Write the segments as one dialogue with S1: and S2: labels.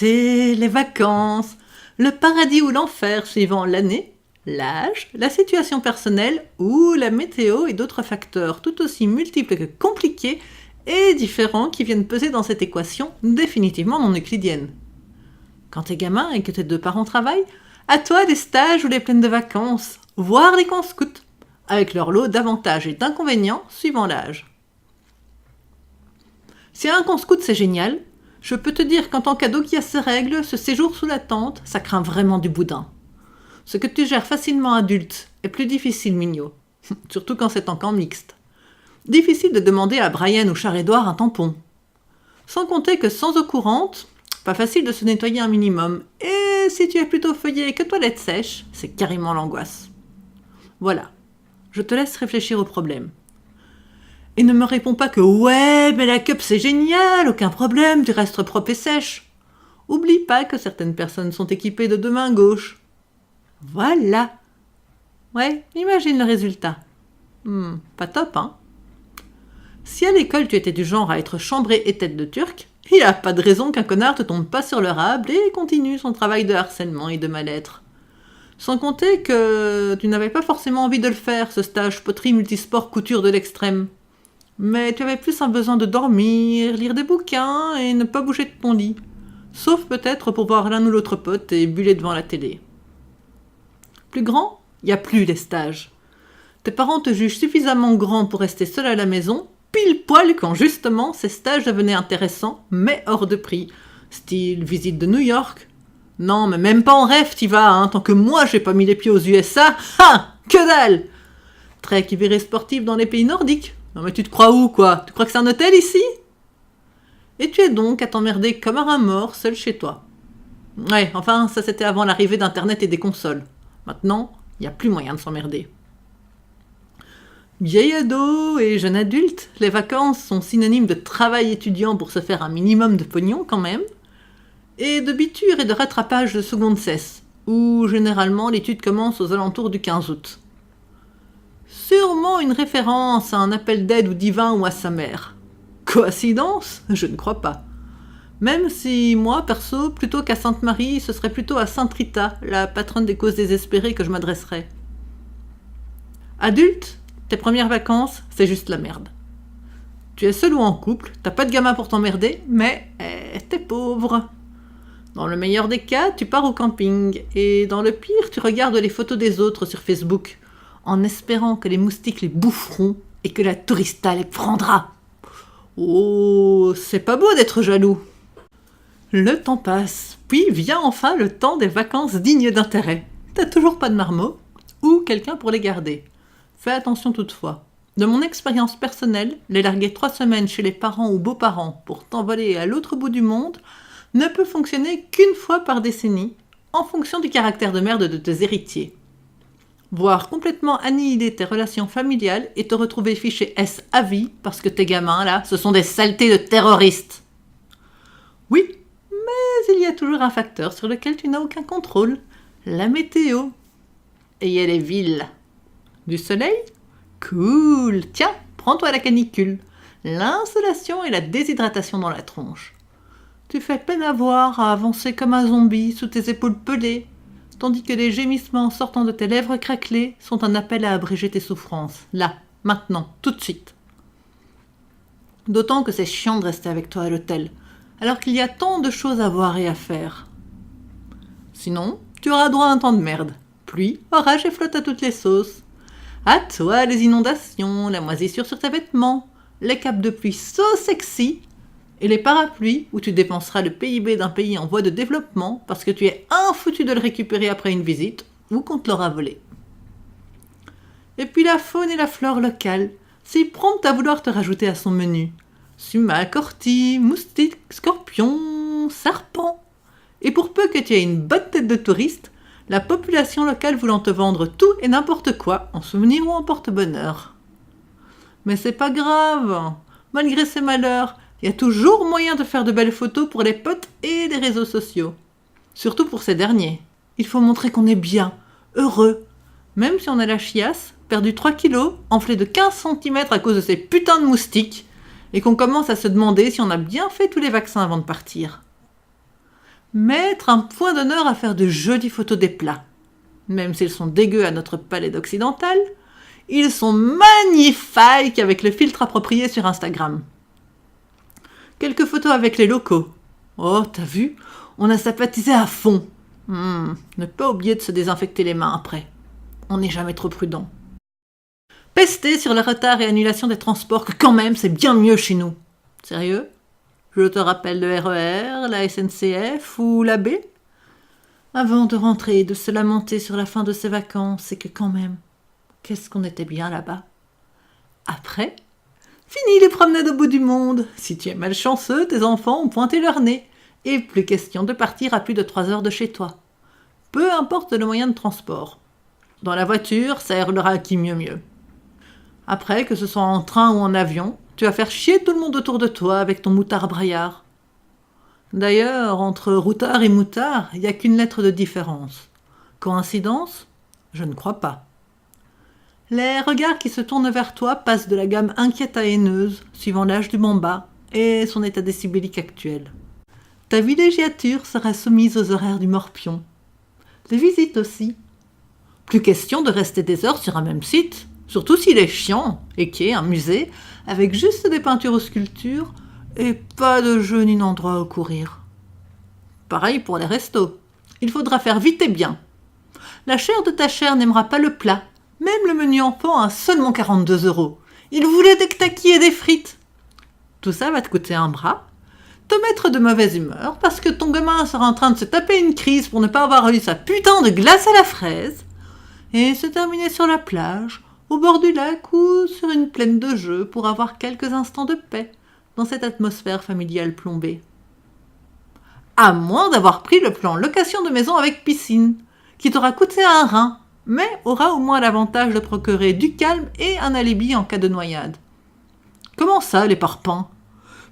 S1: L'été, les vacances, le paradis ou l'enfer suivant l'année, l'âge, la situation personnelle ou la météo et d'autres facteurs tout aussi multiples que compliqués et différents qui viennent peser dans cette équation définitivement non euclidienne. Quand t'es gamin et que tes deux parents travaillent, à toi les stages ou les plaines de vacances, voire les camps scouts, avec leur lot d'avantages et d'inconvénients suivant l'âge. Si un camp scout c'est génial, je peux te dire qu'en tant qu'ado qui a ses règles, ce séjour sous la tente, ça craint vraiment du boudin. Ce que tu gères facilement adulte est plus difficile mignot, surtout quand c'est en camp mixte. Difficile de demander à Brian ou Charles-Édouard un tampon. Sans compter que sans eau courante, pas facile de se nettoyer un minimum, et si tu es plutôt feuillé que toilette sèche, c'est carrément l'angoisse. Voilà, je te laisse réfléchir au problème. Et ne me réponds pas que « Ouais, mais la cup c'est génial, aucun problème, tu restes propre et sèche ». Oublie pas que certaines personnes sont équipées de deux mains gauches. Voilà. Ouais, imagine le résultat. Pas top, hein. Si à l'école tu étais du genre à être chambré et tête de turc, il n'y a pas de raison qu'un connard te tombe pas sur le rable et continue son travail de harcèlement et de mal-être. Sans compter que tu n'avais pas forcément envie de le faire, ce stage poterie multisport couture de l'extrême. Mais tu avais plus un besoin de dormir, lire des bouquins et ne pas bouger de ton lit. Sauf peut-être pour voir l'un ou l'autre pote et buller devant la télé. Plus grand, il n'y a plus les stages. Tes parents te jugent suffisamment grand pour rester seul à la maison, pile poil quand justement ces stages devenaient intéressants, mais hors de prix. Style visite de New York. Non, mais même pas en rêve t'y vas, hein, tant que moi j'ai pas mis les pieds aux USA. Ha! Que dalle! Trek et virée sportive dans les pays nordiques. Non mais tu te crois où, quoi? Tu crois que c'est un hôtel ici? Et tu es donc à t'emmerder comme un rat mort, seul chez toi. Ouais, enfin, ça c'était avant l'arrivée d'Internet et des consoles. Maintenant, il n'y a plus moyen de s'emmerder. Vieil ado et jeune adulte, les vacances sont synonymes de travail étudiant pour se faire un minimum de pognon quand même, et de biture et de rattrapage de seconde cesse, où généralement l'étude commence aux alentours du 15 août. Sûrement une référence à un appel d'aide au divin ou à sa mère. Coïncidence? Je ne crois pas. Même si moi, perso, plutôt qu'à Sainte-Marie, ce serait plutôt à Sainte Rita, la patronne des causes désespérées, que je m'adresserais. Adulte, tes premières vacances, c'est juste la merde. Tu es seul ou en couple, t'as pas de gamin pour t'emmerder, mais t'es pauvre. Dans le meilleur des cas, tu pars au camping, et dans le pire, tu regardes les photos des autres sur Facebook, en espérant que les moustiques les boufferont et que la tourista les prendra. Oh, c'est pas beau d'être jaloux. Le temps passe, puis vient enfin le temps des vacances dignes d'intérêt. T'as toujours pas de marmot, ou quelqu'un pour les garder. Fais attention toutefois. De mon expérience personnelle, les larguer 3 semaines chez les parents ou beaux-parents pour t'envoler à l'autre bout du monde ne peut fonctionner qu'une fois par décennie, en fonction du caractère de merde de tes héritiers. Voire complètement annihiler tes relations familiales et te retrouver fiché S à vie parce que tes gamins, là, ce sont des saletés de terroristes. Oui, mais il y a toujours un facteur sur lequel tu n'as aucun contrôle, la météo. Et elle est vile. Du soleil? Cool. Tiens, prends-toi la canicule. L'insolation et la déshydratation dans la tronche. Tu fais peine à voir, à avancer comme un zombie sous tes épaules pelées, tandis que les gémissements sortant de tes lèvres craquelées sont un appel à abréger tes souffrances. Là, maintenant, tout de suite. D'autant que c'est chiant de rester avec toi à l'hôtel, alors qu'il y a tant de choses à voir et à faire. Sinon, tu auras droit à un temps de merde. Pluie, orage et flotte à toutes les sauces. À toi les inondations, la moisissure sur tes vêtements, les capes de pluie so sexy, et les parapluies où tu dépenseras le PIB d'un pays en voie de développement parce que tu es infoutu de le récupérer après une visite ou qu'on te l'aura volé. Et puis la faune et la flore locale, si prompte à vouloir te rajouter à son menu. Sumac, ortie, moustiques, scorpions, serpents. Et pour peu que tu aies une bonne tête de touriste, la population locale voulant te vendre tout et n'importe quoi, en souvenir ou en porte-bonheur. Mais c'est pas grave, malgré ces malheurs, il y a toujours moyen de faire de belles photos pour les potes et les réseaux sociaux. Surtout pour ces derniers. Il faut montrer qu'on est bien, heureux. Même si on a la chiasse, perdu 3 kilos, enflé de 15 cm à cause de ces putains de moustiques, et qu'on commence à se demander si on a bien fait tous les vaccins avant de partir. Mettre un point d'honneur à faire de jolies photos des plats. Même s'ils sont dégueux à notre palais occidental, ils sont magnifiques avec le filtre approprié sur Instagram. Quelques photos avec les locaux. Oh, t'as vu? On a sympathisé à fond. Ne pas oublier de se désinfecter les mains après. On n'est jamais trop prudent. Pester sur le retard et annulation des transports, que quand même c'est bien mieux chez nous. Sérieux? Je te rappelle le RER, la SNCF ou la B? Avant de rentrer et de se lamenter sur la fin de ses vacances, c'est que quand même, qu'est-ce qu'on était bien là-bas. Après, fini les promenades au bout du monde. Si tu es malchanceux, tes enfants ont pointé leur nez. Et plus question de partir à plus de 3 heures de chez toi. Peu importe le moyen de transport. Dans la voiture, ça hurlera qui mieux. Après, que ce soit en train ou en avion, tu vas faire chier tout le monde autour de toi avec ton moutard braillard. D'ailleurs, entre routard et moutard, il n'y a qu'une lettre de différence. Coïncidence? Je ne crois pas. Les regards qui se tournent vers toi passent de la gamme inquiète à haineuse, suivant l'âge du bamba et son état décibélique actuel. Ta villégiature sera soumise aux horaires du morpion. Les visites aussi. Plus question de rester des heures sur un même site, surtout s'il est chiant et qu'il y ait un musée avec juste des peintures ou sculptures et pas de jeux ni d'endroits où courir. Pareil pour les restos. Il faudra faire vite et bien. La chair de ta chair n'aimera pas le plat. Même le menu enfant a seulement 42 €. Il voulait des knackis et des frites. Tout ça va te coûter un bras, te mettre de mauvaise humeur parce que ton gamin sera en train de se taper une crise pour ne pas avoir eu sa putain de glace à la fraise, et se terminer sur la plage, au bord du lac ou sur une plaine de jeux pour avoir quelques instants de paix dans cette atmosphère familiale plombée. À moins d'avoir pris le plan location de maison avec piscine, qui t'aura coûté un rein, mais aura au moins l'avantage de procurer du calme et un alibi en cas de noyade. Comment ça, les parpaings?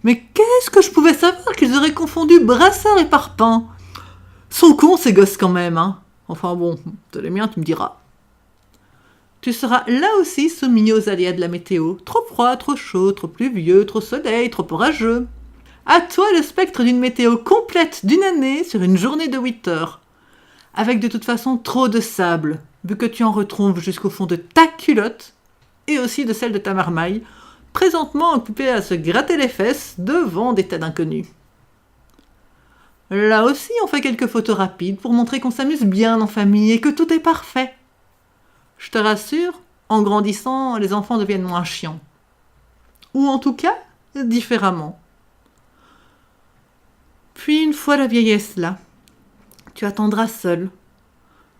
S1: Mais qu'est-ce que je pouvais savoir qu'ils auraient confondu brassard et parpaing? Sont cons ces gosses quand même, hein. Enfin bon, t'as les miens, tu me diras. Tu seras là aussi soumis aux aléas de la météo. Trop froid, trop chaud, trop pluvieux, trop soleil, trop orageux. À toi le spectre d'une météo complète d'une année sur une journée de 8 heures. Avec de toute façon trop de sable, vu que tu en retrouves jusqu'au fond de ta culotte, et aussi de celle de ta marmaille, présentement occupée à se gratter les fesses devant des tas d'inconnus. Là aussi, on fait quelques photos rapides pour montrer qu'on s'amuse bien en famille et que tout est parfait. Je te rassure, en grandissant, les enfants deviennent moins chiants. Ou en tout cas, différemment. Puis une fois la vieillesse là, tu attendras seul,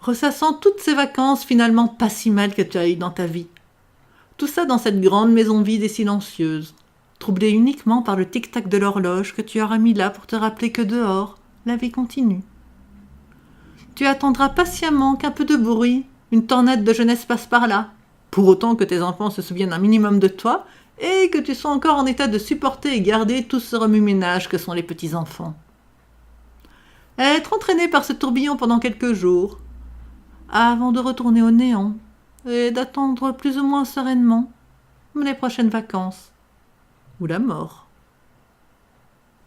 S1: ressassant toutes ces vacances finalement pas si mal que tu as eues dans ta vie. Tout ça dans cette grande maison vide et silencieuse, troublée uniquement par le tic-tac de l'horloge que tu auras mis là pour te rappeler que dehors, la vie continue. Tu attendras patiemment qu'un peu de bruit, une tornade de jeunesse passe par là, pour autant que tes enfants se souviennent un minimum de toi et que tu sois encore en état de supporter et garder tout ce remue-ménage que sont les petits-enfants. Être entraîné par ce tourbillon pendant quelques jours, avant de retourner au néant et d'attendre plus ou moins sereinement les prochaines vacances ou la mort.